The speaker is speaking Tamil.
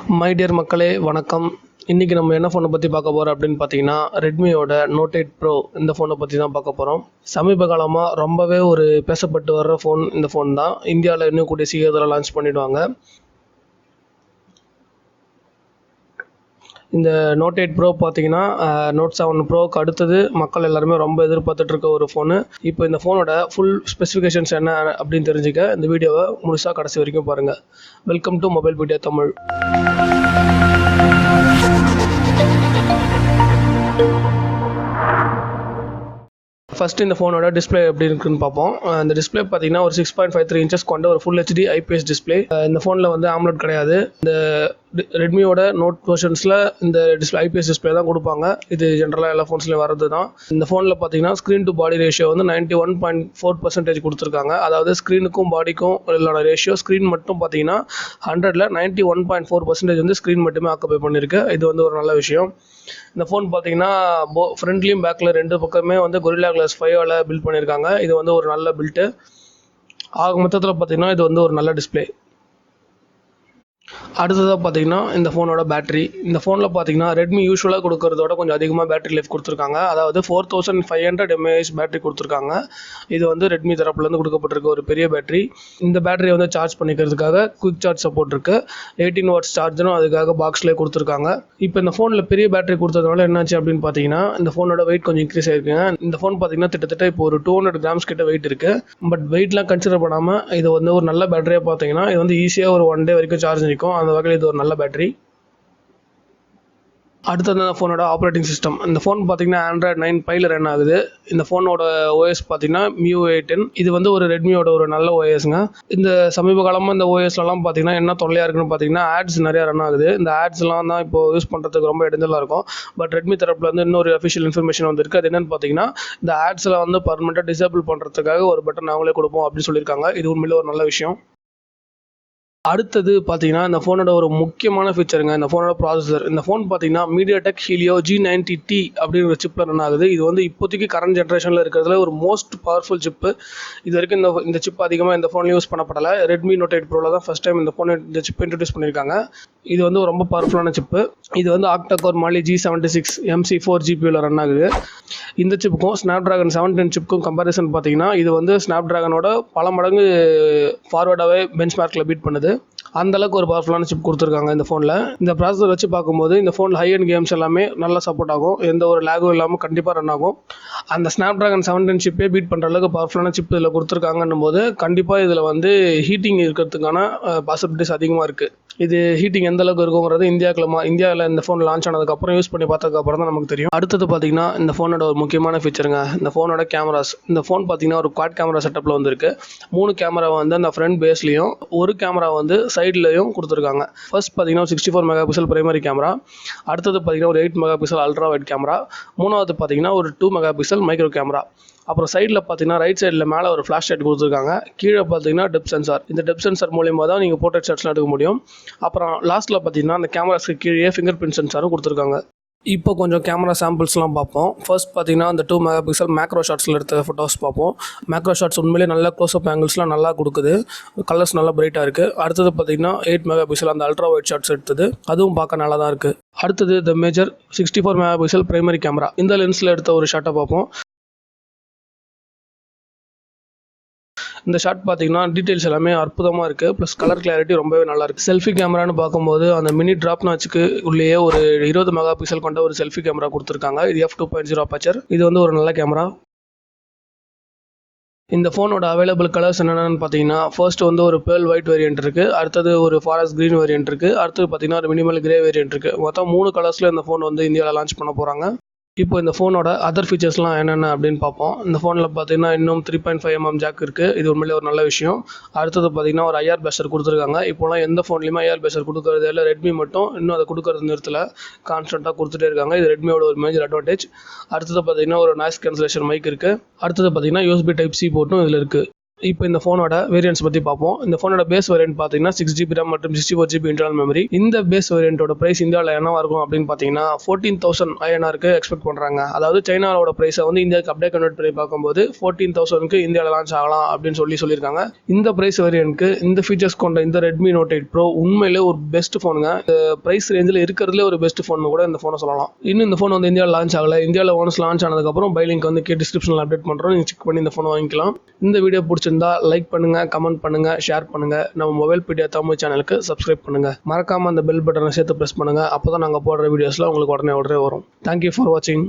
மை டியர் மக்களே வணக்கம். இன்றைக்கி நம்ம என்ன ஃபோனை பற்றி பார்க்க போகிறோம் அப்படின்னு பார்த்தீங்கன்னா, ரெட்மியோட நோட் 8 ப்ரோ இந்த ஃபோனை பற்றி தான் பார்க்க போகிறோம். சமீப காலமாக ரொம்பவே ஒரு பேசப்பட்டு வர்ற ஃபோன் இந்த ஃபோன் தான். இந்தியாவில் இன்னும் கூடிய சீக்கிரத்தில் லான்ச் பண்ணிவிடுவாங்க. இந்த நோட் 8 ப்ரோ பார்த்தீங்கன்னா நோட் 7 ப்ரோக்கு அடுத்தது மக்கள் எல்லாருமே ரொம்ப எதிர்பார்த்துட்டு இருக்க ஒரு ஃபோனு. இப்போ இந்த ஃபோனோட ஃபுல் ஸ்பெசிஃபிகேஷன்ஸ் என்ன அப்படின்னு தெரிஞ்சுக்க இந்த வீடியோவை முழுசாக கடைசி வரைக்கும் பாருங்கள். Welcome to Mobilepedia Tamil. First இந்த ஃபோனோட டிஸ்பிளே எப்படி இருக்குன்னு பார்ப்போம். இந்த டிஸ்பிளே பார்த்தீங்கன்னா ஒரு 6.53 இன்ச்சஸ் கொண்ட ஒரு ஃபுல் ஹெச்டி ஐபிஎஸ் டிஸ்பிளே. இந்த ஃபோனில் வந்து AMOLED கிடையாது. இந்த ரெட்மியோட நோட் வெர்ஷன்ஸில் இந்த டிஸ்பிளே ஐபிஎஸ் டிஸ்பிளே தான் கொடுப்பாங்க. இது ஜென்ரலாக எல்லா ஃபோன்ஸ்லையும் வரது தான். இந்த ஃபோனில் பார்த்தீங்கன்னா ஸ்க்ரீன் டு பாடி ரேஷியோ வந்து 91.4% கொடுத்துருக்காங்க. அதாவது ஸ்க்ரீனுக்கும் பாடிக்கும் உள்ள ரேஷியோ ஸ்க்ரீன் மட்டும் பார்த்தீங்கன்னா 100ல் 91.4% வந்து ஸ்க்ரீன் மட்டுமே ஆக்குபை பண்ணியிருக்கு. இது வந்து ஒரு நல்ல விஷயம். இந்த ஃபோன் பார்த்தீங்கன்னா ஃப்ரண்ட்லேயும் பேக்கில் ரெண்டு பக்கமே வந்து கொரில்லா கிளாஸ் 5ஆல் பில்ட் பண்ணியிருக்காங்க. இது வந்து ஒரு நல்ல பில்ட்டு. ஆக மொத்தத்தில் பார்த்தீங்கன்னா இது வந்து ஒரு நல்ல டிஸ்பிளே. அடுத்ததாக பார்த்தீங்கன்னா இந்த ஃபோனோட பேட்டரி. இந்த ஃபோனில் பார்த்தீங்கன்னா ரெட்மி யூஸ்வலாக கொடுக்கறதோட கொஞ்சம் அதிகமாக பேட்டரி லைஃப் கொடுத்துருக்காங்க. அதாவது 4500 mAh பேட்டரி கொடுத்துருக்காங்க. இது வந்து ரெட்மி தரப்புலேருந்து கொடுக்கப்பட்டிருக்க ஒரு பெரிய பேட்டரி. இந்த பேட்டரியை வந்து சார்ஜ் பண்ணிக்கிறதுக்காக குயிக் சார்ஜ் சப்போர்ட் இருக்குது. 18 வாட்ஸ் சார்ஜரும் அதுக்காக பாக்ஸ்லேயே கொடுத்துருக்காங்க. இப்போ இந்த ஃபோனில் பெரிய பேட்டரி கொடுத்ததுனால என்னாச்சு அப்படின்னு பார்த்தீங்கன்னா இந்த ஃபோனோட வெயிட் கொஞ்சம் இன்க்ரீஸ் ஆகிருக்குங்க. இந்த ஃபோன் பார்த்தீங்கன்னா கிட்டத்தட்ட இப்போ ஒரு 200 கிராம்ஸ் கிட்ட வெயிட் இருக்குது. பட் வெயிட்லாம் கன்சிடர் பண்ணாமல் இது வந்து ஒரு நல்ல பேட்டரியாக பார்த்தீங்கன்னா இது வந்து ஈஸியாக ஒரு 1 டே வரைக்கும் சார்ஜ் நிற்கும். அந்த வகையில் இது ஒரு நல்ல பேட்டரி. அடுத்தது இந்த ஃபோனோட ஆப்ரேட்டிங் சிஸ்டம். இந்த ஃபோன் பார்த்தீங்கன்னா Android 9 Pieல ரன் ஆகுது. இந்த ஃபோனோட OS பார்த்தீங்கன்னா MIUI 10. இது வந்து ஒரு ரெட்மியோட ஒரு நல்ல OSங்க. இந்த சமீப காலமாக இந்த OSலலாம் பார்த்தீங்கன்னா என்ன தொல்லையாக இருக்குன்னு பார்த்தீங்கன்னா ஆட்ஸ் நிறையா ரன் ஆகுது. இந்த ஆட்ஸ்லாம் தான் இப்போ யூஸ் பண்ணுறதுக்கு ரொம்ப இடைஞ்சலாக இருக்கும். பட் ரெட்மி தரப்பில் வந்து இன்னொரு அஃபிஷியல் இன்ஃபர்மேஷன் வந்துருக்கு. அது என்னென்னு பார்த்தீங்கன்னா இந்த ஆட்ஸில் வந்து பர்மனெண்ட்டாக டிசேபிள் பண்ணுறதுக்காக ஒரு பட்டன் அவங்களே கொடுப்போம் அப்படின்னு சொல்லியிருக்காங்க. இது உண்மையிலே ஒரு நல்ல விஷயம். அடுத்தது பார்த்தீங்கன்னா இந்த ஃபோனோட ஒரு முக்கியமான ஃபீச்சருங்க இந்த ஃபோனோட ப்ராசஸர். இந்த ஃபோன் பார்த்தீங்கன்னா Mediatek Helio G90T அப்படிங்கிற ஒரு சிப்பில் ரன் ஆகுது. இது வந்து இப்போதைக்கு கரண்ட் ஜென்ரேஷனில் இருக்கிறதுல ஒரு மோஸ்ட் பவர்ஃபுல் சிப்பு. இது வரைக்கும் இந்த சிப் அதிகமாக இந்த ஃபோனில் யூஸ் பண்ணப்படலை. ரெட்மி நோட் 8 ப்ரோவில் தான் ஃபஸ்ட் டைம் இந்த சிப் இன்ட்ரடியூஸ் பண்ணியிருக்காங்க. இது வந்து ரொம்ப பவர்ஃபுல்லான சிப்பு. இது வந்து ஆக்டா-கோர் Mali G76 MC4 GPUவில் ரன் ஆகுது. இந்த சிப்புக்கும் ஸ்னாப்ட்ராகன் 710 சிப்புக்கும் கம்பேரிசன் பார்த்தீங்கன்னா இது வந்து ஸ்னாப்ட்ராகனோட பல மடங்கு ஃபார்வர்டாகவே பெஞ்ச்மார்க்கில் பீட் பண்ணுது. அந்தளவுக்கு ஒரு பவர்ஃபுல்லான சிப் கொடுத்துருக்காங்க இந்த ஃபோனில். இந்த ப்ராசஸர் வச்சு பார்க்கும்போது இந்த ஃபோனில் ஹை அண்ட் கேம்ஸ் எல்லாமே நல்லா சப்போர்ட் ஆகும். எந்த ஒரு லேகும் இல்லாமல் கண்டிப்பாக ரன் ஆகும். அந்த ஸ்னாப்ட்ராகன் 710 சிப்பே பீட் பண்ணுற அளவுக்கு பவர்ஃபுல்லான சிப் இதில் கொடுத்துருக்காங்கன்னும் போது கண்டிப்பாக இதில் வந்து ஹீட்டிங் இருக்கிறதுக்கான பாசிபிலிட்டிஸ் அதிகமாக இருக்குது. இது ஹீட்டிங் எந்த அளவுக்கு இருக்குங்கிறது இந்தியாவில் இந்த ஃபோன் லான்ச் ஆனதுக்கப்புறம் யூஸ் பண்ணி பார்த்ததுக்கப்புறம் தான் நமக்கு தெரியும். அடுத்தது பார்த்தீங்கன்னா இந்த ஃபோனோட ஒரு முக்கியமான ஃபீச்சருங்க இந்த ஃபோனோட கேமராஸ். இந்த ஃபோன் பார்த்தீங்கன்னா ஒரு குவாட் கேமரா செட்டப்பில் வந்துருக்கு. 3 கேமரா வந்து அந்த ஃப்ரண்ட் பேஸ்லையும் ஒரு கேமரா வந்து சைட்லையும் கொடுத்துருக்காங்க. ஃபர்ஸ்ட் பார்த்தீங்கன்னா 64 மெகாபிக்சல் பிரைமரி கேமரா. அடுத்தது பார்த்தீங்கன்னா ஒரு 8 மெகாபிக்சல் அல்ட்ரா வைட் கேமரா. மூணாவது பார்த்தீங்கன்னா ஒரு 2 மெகாபிக்சல் மைக்ரோ கேமரா. அப்புறம் சைடில் பார்த்தீங்கன்னா ரைட் சைடில் மேலே ஒரு ஃப்ளாஷ் லைட் கொடுத்துருக்காங்க. கீழே பார்த்தீங்கன்னா டெப்த் சென்சார். இந்த டெப்த் சென்சார் மூலியமாக தான் நீங்கள் போர்ட்ரேட் ஷாட்ஸ்லாம் எடுக்க முடியும். அப்புறம் லாஸ்ட்டில் பார்த்தீங்கன்னா அந்த கேமராஸ்க்கு கீழே ஃபிங்கர் பிரிண்ட் சென்சாரும் கொடுத்துருக்காங்க. இப்போ கொஞ்சம் கேமரா சாம்பிள்ஸ்லாம் பார்ப்போம். ஃபர்ஸ்ட் பார்த்தீங்கன்னா அந்த 2 மெகாபிக்சல் மேக்ரோ ஷாட்ஸில் எடுத்த ஃபோட்டோஸ் பார்ப்போம். மேக்ரோ ஷாட்ஸ் உண்மையிலே நல்ல க்ளோஸ்அப் ஆங்கிள்ஸ்லாம் நல்லா கொடுக்குது. கலர்ஸ் நல்லா பிரைட்டாக இருக்குது. அடுத்தது பார்த்தீங்கன்னா 8 மெகாபிக்சல் அந்த அல்ட்ரா வைட் ஷாட்ஸ் எடுத்தது. அதுவும் பார்க்க நல்லா தான் இருக்குது. அடுத்தது the major 64 megapixel primary camera. இந்த லென்ஸில் எடுத்த ஒரு ஷாட்டை பார்ப்போம். இந்த ஷாட் பார்த்தீங்கன்னா டீட்டெயில்ஸ் எல்லாமே அற்புதமாக இருக்குது. ப்ளஸ் கலர் கிளாரிட்டி ரொம்பவே நல்லா இருக்குது. செல்ஃபி கேமரான்னு பார்க்கும்போது அந்த மினி ட்ராப் நாச்சுக்கு உள்ளேயே ஒரு 20 மெகாபிக்சல் கொண்ட ஒரு செல்ஃபி கேமரா கொடுத்துருக்காங்க. இது f2.0 அபர்ச்சர். இது வந்து ஒரு நல்ல கேமரா. இந்த ஃபோனோட அவைலபிள் கலர்ஸ் என்னென்னு பார்த்தீங்கன்னா ஃபர்ஸ்ட் வந்து ஒரு பேர்ல் ஒயிட் வேரியன்ட் இருக்குது. அடுத்தது ஒரு ஃபாரஸ்ட் க்ரீன் வேரியன்ட் இருக்குது. அடுத்தது பார்த்தீங்கன்னா ஒரு மினிமல் கிரே வேரியன்ட் இருக்குது. மொத்தம் 3 கலர்ஸில் இந்த ஃபோன் வந்து இந்தியாவில் லான்ச் பண்ண போகிறாங்க. இப்போ இந்த ஃபோனோட அதர் ஃபீச்சர்ஸ்லாம் என்னென்ன அப்படின்னு பார்ப்போம். இந்த ஃபோனில் பார்த்தீங்கன்னா இன்னும் 3.5mm ஜாக் இருக்குது. இது உண்மையிலே ஒரு நல்ல விஷயம். அடுத்தது பார்த்தீங்கன்னா ஒரு IR பேஸர் கொடுத்துருக்காங்க. இப்போலாம் எந்த ஃபோன்லையுமே IR பேஸர் கொடுக்கறது இல்லை. ரெட்மி மட்டும் இன்னும் அதை கொடுக்கறது நிறுத்தல, கான்ஸ்டண்ட்டாக கொடுத்துட்டே இருக்காங்க. இது ரெட்மியோட ஒரு மேஜர் அட்வான்டேஜ். அடுத்தது பார்த்தீங்கன்னா ஒரு நாய்ஸ் கேன்சலேஷன் மைக் இருக்குது. அடுத்தது பார்த்தீங்கன்னா USB Type-C போர்ட்டும் இதில் இருக்குது. இப்போ இந்த ஃபோனோட வேரியன்ட்ஸ் பற்றி பார்ப்போம். இந்த ஃபோனோட பேஸ் வேரியன்ட் பார்த்தீங்கன்னா 6GB RAM மற்றும் 64GB இன்டர்னல் மெமரி. இந்த பேஸ் வேரியன்ட்டோட பிரைஸ் இந்தியாவில் என்னவா இருக்கும் அப்படின்னு பார்த்தீங்கன்னா 14,000 INR-க்கு எக்ஸ்பெக்ட் பண்ணுறாங்க. அதாவது சைனாவோட பிரைஸை வந்து இந்தியாவுக்கு அப்படியே கன்வெர்ட் பண்ணி பார்க்கும்போது 14,000க்கு இந்தியாவில் லான்ச் ஆகலாம் அப்படின்னு சொல்லியிருக்காங்க. இந்த பிரைஸ் வேரியன்ட்க்கு இந்த ஃபீச்சர்ஸ் கொண்ட இந்த Redmi Note 8 Pro உண்மையிலே ஒரு பெஸ்ட் ஃபோனுங்க. பிரைஸ் ரேஞ்சில் இருக்கிறதுலே ஒரு பெஸ்ட் ஃபோன் கூட இந்த ஃபோனை சொல்லலாம். இன்னும் இந்த ஃபோன் வந்து இந்தியாவில் லான்ச் ஆகலை. இந்தியாவில் ஒன்ஸ் லான்ச் ஆனதுக்கப்புறம் பை லிங்க் வந்து டிஸ்கிரிப்ஷனில் அப்டேட் பண்ணுறோம். நீங்கள் செக் பண்ணி இந்த ஃபோனை வாங்கிக்கலாம். இந்த வீடியோ பிடிச்சிருந்தா லைக் பண்ணுங்க, கமெண்ட் பண்ணுங்க, ஷேர் பண்ணுங்க. நம்ம மொபைல்பீடியா தமிழ் சேனலுக்கு சப்ஸ்கிரைப் பண்ணுங்க. மறக்காம அந்த பெல் பட்டனை சேர்த்து பிரஸ் பண்ணுங்க. அப்பதான் நாங்கள் போடுற வீடியோஸ்ல உங்களுக்கு உடனே வரும். தேங்க்யூ ஃபார் வாட்சிங்.